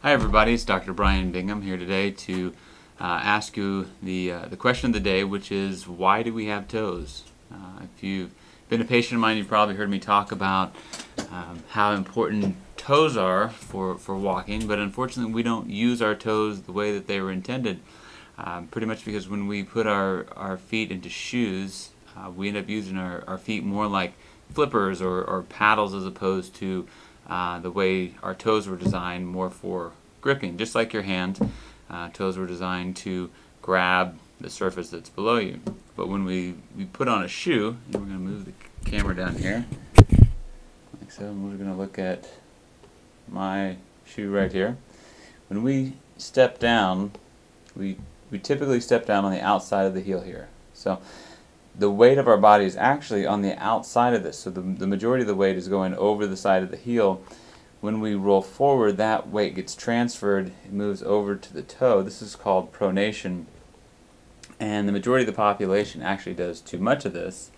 Hi everybody, it's Dr. Brian Bingham here today to ask you the question of the day, which is why do we have toes? If you've been a patient of mine, you've probably heard me talk about how important toes are for walking, but unfortunately we don't use our toes the way that they were intended. Pretty much because when we put our feet into shoes, we end up using our feet more like flippers or paddles as opposed to the way our toes were designed more for gripping. Just like your hand, toes were designed to grab the surface that's below you. But when we put on a shoe, and we're going to move the camera down here, like so, and we're going to look at my shoe right here. When we step down, we typically step down on the outside of the heel here. So the weight of our body is actually on the outside of this, so the majority of the weight is going over the side of the heel. When we roll forward, that weight gets transferred, it moves over to the toe. This is called pronation, and the majority of the population actually does too much of this,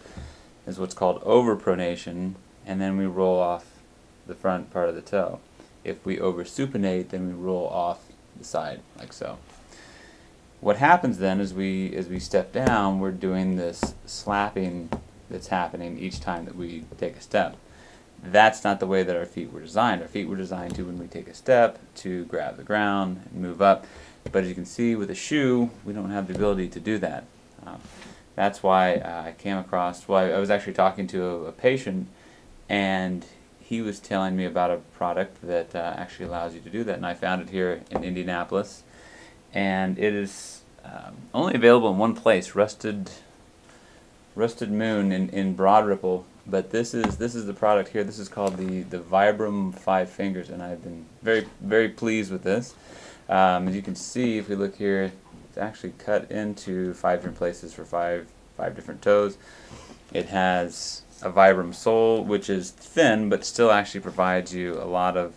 is what's called overpronation, and then we roll off the front part of the toe. If we oversupinate, then we roll off the side, like so. What happens then is as we step down, we're doing this slapping that's happening each time that we take a step. That's not the way that our feet were designed. Our feet were designed to, when we take a step, to grab the ground and move up. But as you can see with a shoe, we don't have the ability to do that. That's why I came across, well, I was actually talking to a patient, and he was telling me about a product that actually allows you to do that. And I found it here in Indianapolis. And it is only available in one place, Rusted Moon in Broad Ripple. But this is the product here. This is called the Vibram 5 Fingers, and I've been very pleased with this. As you can see, if we look here, it's actually cut into 5 different places for five different toes. It has a Vibram sole, which is thin, but still actually provides you a lot of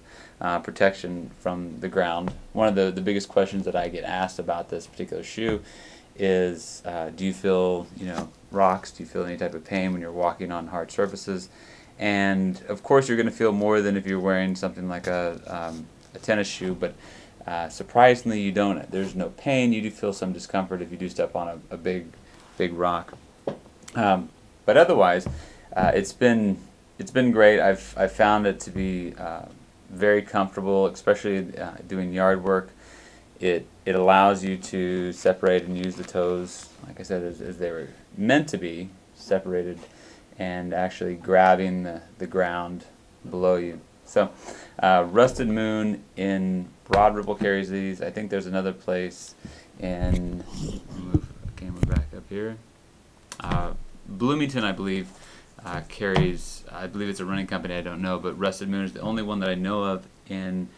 protection from the ground. One of the biggest questions that I get asked about this particular shoe is, do you feel, rocks? Do you feel any type of pain when you're walking on hard surfaces? And of course you're going to feel more than if you're wearing something like a tennis shoe, but surprisingly you don't. There's no pain. You do feel some discomfort if you do step on a big rock. But otherwise, it's been great. I've found it to be very comfortable, especially doing yard work. It allows you to separate and use the toes, like I said, as they were meant to be, separated and actually grabbing the ground below you. So Rusted Moon in Broad Ripple carries these. I think there's another place in, move the camera back up here, Bloomington, I believe, carries, I believe it's a running company, I don't know, but Rusted Moon is the only one that I know of in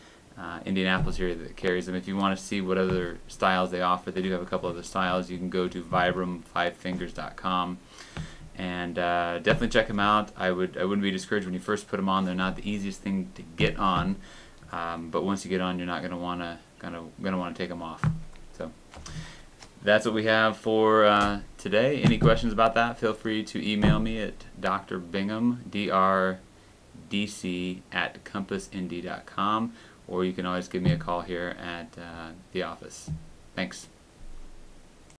Indianapolis here that carries them. If you want to see what other styles they offer, they do have a couple other styles. You can go to Vibram5fingers.com and definitely check them out. I wouldn't be discouraged when you first put them on. They're not the easiest thing to get on, but once you get on, you're not going to want to take them off. So that's what we have for today. Any questions about that, feel free to email me at Dr. Bingham, drdc@compassindy.com, or you can always give me a call here at the office. Thanks.